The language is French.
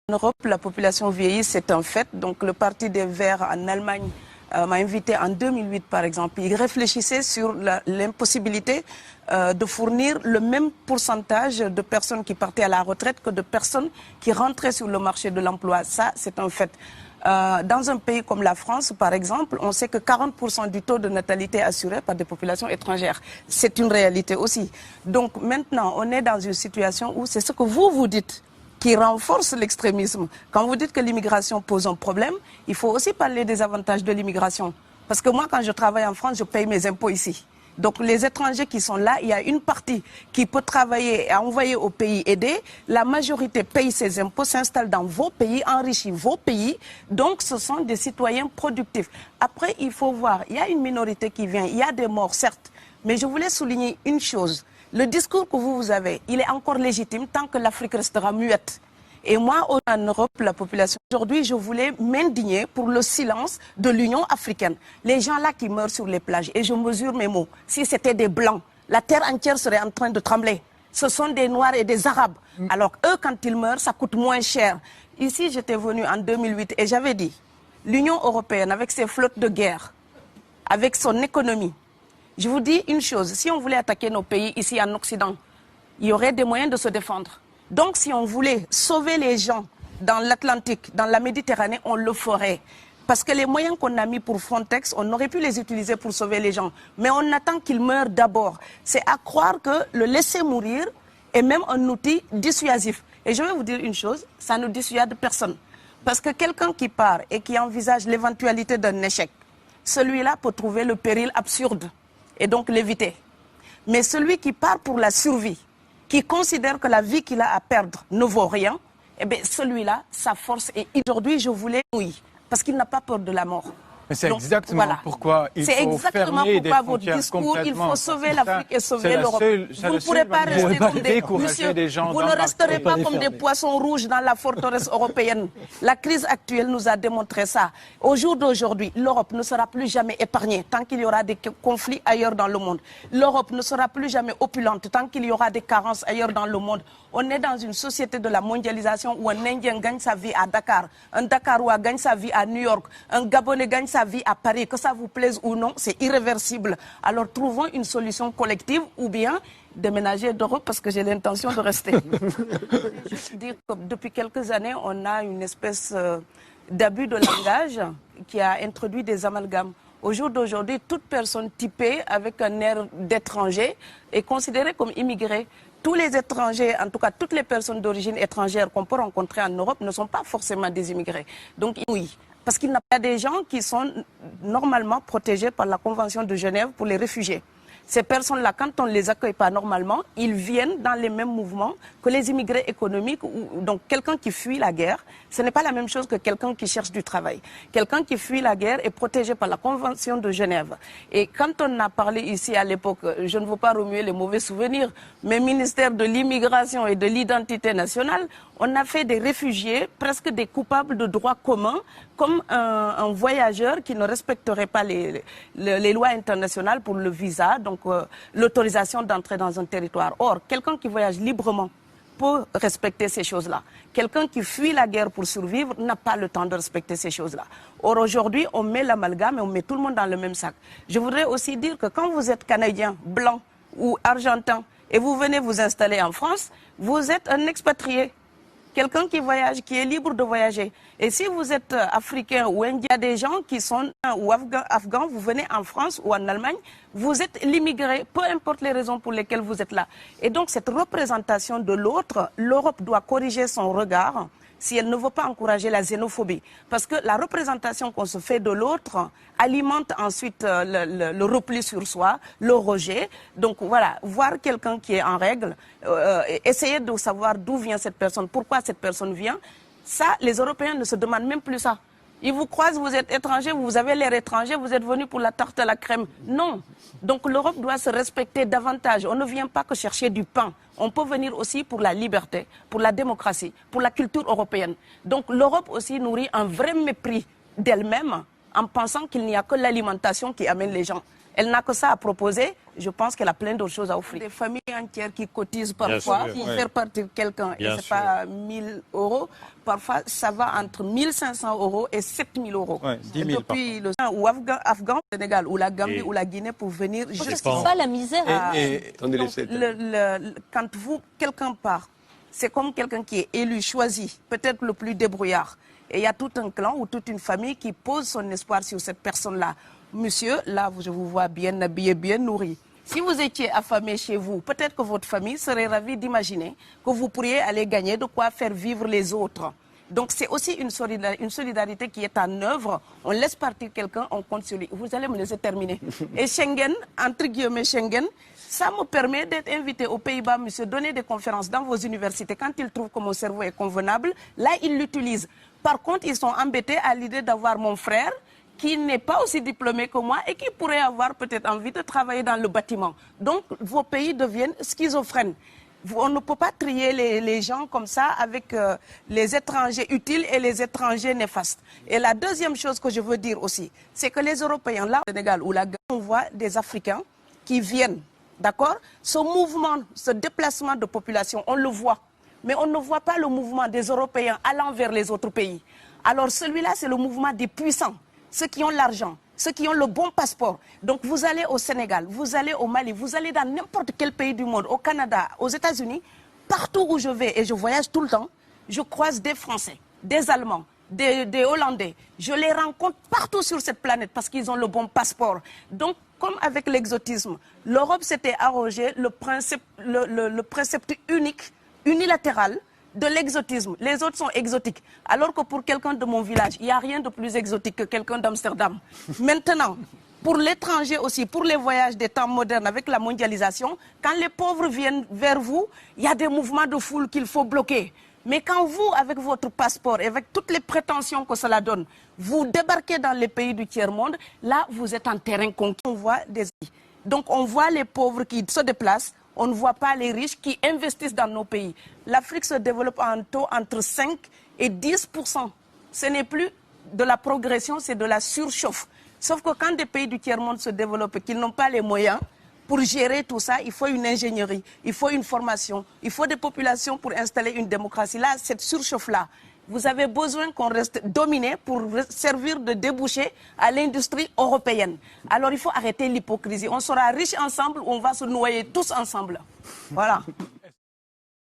En Europe, la population vieillit, c'est un fait. Donc le Parti des Verts en Allemagne m'a invité en 2008 par exemple. Il réfléchissait sur l'impossibilité de fournir le même pourcentage de personnes qui partaient à la retraite que de personnes qui rentraient sur le marché de l'emploi. Ça, c'est un fait. Dans un pays comme la France, par exemple, on sait que 40% du taux de natalité est assuré par des populations étrangères. C'est une réalité aussi. Donc maintenant, on est dans une situation où c'est ce que vous dites qui renforce l'extrémisme. Quand vous dites que l'immigration pose un problème, il faut aussi parler des avantages de l'immigration. Parce que moi, quand je travaille en France, je paye mes impôts ici. Donc les étrangers qui sont là, il y a une partie qui peut travailler et envoyer au pays aidé. La majorité paye ses impôts, s'installe dans vos pays, enrichit vos pays. Donc ce sont des citoyens productifs. Après, il faut voir, il y a une minorité qui vient, il y a des morts, certes. Mais je voulais souligner une chose. Le discours que vous avez, il est encore légitime tant que l'Afrique restera muette. Et moi, en Europe, la population, aujourd'hui, je voulais m'indigner pour le silence de l'Union africaine. Les gens là qui meurent sur les plages, et je mesure mes mots, si c'était des Blancs, la terre entière serait en train de trembler. Ce sont des Noirs et des Arabes. Alors eux, quand ils meurent, ça coûte moins cher. Ici, j'étais venu en 2008 et j'avais dit, l'Union européenne, avec ses flottes de guerre, avec son économie, je vous dis une chose, si on voulait attaquer nos pays ici en Occident, il y aurait des moyens de se défendre. Donc si on voulait sauver les gens dans l'Atlantique, dans la Méditerranée, on le ferait. Parce que les moyens qu'on a mis pour Frontex, on aurait pu les utiliser pour sauver les gens. Mais on attend qu'ils meurent d'abord. C'est à croire que le laisser mourir est même un outil dissuasif. Et je vais vous dire une chose, ça ne dissuade personne. Parce que quelqu'un qui part et qui envisage l'éventualité d'un échec, celui-là peut trouver le péril absurde et donc l'éviter. Mais celui qui part pour la survie, qui considère que la vie qu'il a à perdre ne vaut rien, eh bien celui-là, sa force est... Aujourd'hui, je voulais... Oui, parce qu'il n'a pas peur de la mort. Mais c'est exactement pourquoi il faut fermer des frontières complètement. Il faut sauver l'Afrique et sauver l'Europe. Vous ne pourrez pas rester comme des... Vous ne resterez pas comme des poissons rouges dans la forteresse européenne. La crise actuelle nous a démontré ça. Au jour d'aujourd'hui, l'Europe ne sera plus jamais épargnée tant qu'il y aura des conflits ailleurs dans le monde. L'Europe ne sera plus jamais opulente tant qu'il y aura des carences ailleurs dans le monde. On est dans une société de la mondialisation où un Indien gagne sa vie à Dakar, un Dakarois gagne sa vie à New York, un Gabonais gagne sa vie à Paris, que ça vous plaise ou non, c'est irréversible. Alors trouvons une solution collective ou bien déménager d'Europe parce que j'ai l'intention de rester. Je voulais juste dire que depuis quelques années, on a une espèce d'abus de langage qui a introduit des amalgames. Au jour d'aujourd'hui, toute personne typée avec un air d'étranger est considérée comme immigrée. Tous les étrangers, en tout cas toutes les personnes d'origine étrangère qu'on peut rencontrer en Europe ne sont pas forcément des immigrés. Donc oui, parce qu'il y a des gens qui sont normalement protégés par la Convention de Genève pour les réfugiés. Ces personnes-là, quand on ne les accueille pas normalement, ils viennent dans les mêmes mouvements que les immigrés économiques. Donc quelqu'un qui fuit la guerre, ce n'est pas la même chose que quelqu'un qui cherche du travail. Quelqu'un qui fuit la guerre est protégé par la Convention de Genève. Et quand on a parlé ici à l'époque, je ne veux pas remuer les mauvais souvenirs, mais ministère de l'immigration et de l'identité nationale, on a fait des réfugiés, presque des coupables de droit commun, comme un voyageur qui ne respecterait pas les lois internationales pour le visa, donc l'autorisation d'entrer dans un territoire. Or, quelqu'un qui voyage librement peut respecter ces choses-là. Quelqu'un qui fuit la guerre pour survivre n'a pas le temps de respecter ces choses-là. Or, aujourd'hui, on met l'amalgame et on met tout le monde dans le même sac. Je voudrais aussi dire que quand vous êtes canadien, blanc ou argentin, et vous venez vous installer en France, vous êtes un expatrié. Quelqu'un qui voyage, qui est libre de voyager. Et si vous êtes africain ou indien, il y a des gens qui sont ou afghans, vous venez en France ou en Allemagne, vous êtes l'immigré, peu importe les raisons pour lesquelles vous êtes là. Et donc cette représentation de l'autre, l'Europe doit corriger son regard si elle ne veut pas encourager la xénophobie. Parce que la représentation qu'on se fait de l'autre alimente ensuite le repli sur soi, le rejet. Donc voilà, voir quelqu'un qui est en règle, essayer de savoir d'où vient cette personne, pourquoi cette personne vient, ça, les Européens ne se demandent même plus ça. Ils vous croisent, vous êtes étranger, vous avez l'air étranger, vous êtes venu pour la tarte à la crème. Non. Donc l'Europe doit se respecter davantage. On ne vient pas que chercher du pain. On peut venir aussi pour la liberté, pour la démocratie, pour la culture européenne. Donc l'Europe aussi nourrit un vrai mépris d'elle-même en pensant qu'il n'y a que l'alimentation qui amène les gens. Elle n'a que ça à proposer. Je pense qu'elle a plein d'autres choses à offrir. Des familles entières qui cotisent parfois pour faire partir quelqu'un, et c'est pas 1000 €. Parfois, ça va entre 1500 € et 7000 €. Ouais, 10 000 depuis le ou Afghan, Sénégal, ou la Gambie, ou la Guinée pour venir. C'est pas la misère. Quand quelqu'un part, c'est comme quelqu'un qui est élu, choisi, peut-être le plus débrouillard. Et il y a tout un clan ou toute une famille qui pose son espoir sur cette personne-là. Monsieur, là, je vous vois bien habillé, bien nourri. Si vous étiez affamé chez vous, peut-être que votre famille serait ravie d'imaginer que vous pourriez aller gagner de quoi faire vivre les autres. Donc c'est aussi une solidarité qui est en œuvre. On laisse partir quelqu'un, on compte sur lui. Vous allez me laisser terminer. Et Schengen, entre guillemets Schengen, ça me permet d'être invité aux Pays-Bas, monsieur, donner des conférences dans vos universités. Quand ils trouvent que mon cerveau est convenable, là, ils l'utilisent. Par contre, ils sont embêtés à l'idée d'avoir mon frère, qui n'est pas aussi diplômé que moi et qui pourrait avoir peut-être envie de travailler dans le bâtiment. Donc, vos pays deviennent schizophrènes. On ne peut pas trier les gens comme ça avec les étrangers utiles et les étrangers néfastes. Et la deuxième chose que je veux dire aussi, c'est que les Européens, là au Sénégal ou là, on voit des Africains qui viennent, d'accord? Ce mouvement, ce déplacement de population, on le voit. Mais on ne voit pas le mouvement des Européens allant vers les autres pays. Alors celui-là, c'est le mouvement des puissants. Ceux qui ont l'argent, ceux qui ont le bon passeport. Donc vous allez au Sénégal, vous allez au Mali, vous allez dans n'importe quel pays du monde, au Canada, aux États-Unis, partout où je vais, et je voyage tout le temps, je croise des Français, des Allemands, des Hollandais. Je les rencontre partout sur cette planète parce qu'ils ont le bon passeport. Donc, comme avec l'exotisme, l'Europe s'était arrogé le précepte unique, unilatéral, de l'exotisme. Les autres sont exotiques. Alors que pour quelqu'un de mon village, il n'y a rien de plus exotique que quelqu'un d'Amsterdam. Maintenant, pour l'étranger aussi, pour les voyages des temps modernes avec la mondialisation, quand les pauvres viennent vers vous, il y a des mouvements de foule qu'il faut bloquer. Mais quand vous, avec votre passeport et avec toutes les prétentions que cela donne, vous débarquez dans les pays du tiers-monde, là, vous êtes en terrain conquis. On voit donc on voit les pauvres qui se déplacent. On ne voit pas les riches qui investissent dans nos pays. L'Afrique se développe en taux entre 5 et 10%. Ce n'est plus de la progression, c'est de la surchauffe. Sauf que quand des pays du tiers-monde se développent et qu'ils n'ont pas les moyens pour gérer tout ça, il faut une ingénierie, il faut une formation, il faut des populations pour installer une démocratie. Là, cette surchauffe-là, vous avez besoin qu'on reste dominé pour servir de débouché à l'industrie européenne. Alors il faut arrêter l'hypocrisie. On sera riches ensemble ou on va se noyer tous ensemble. Voilà.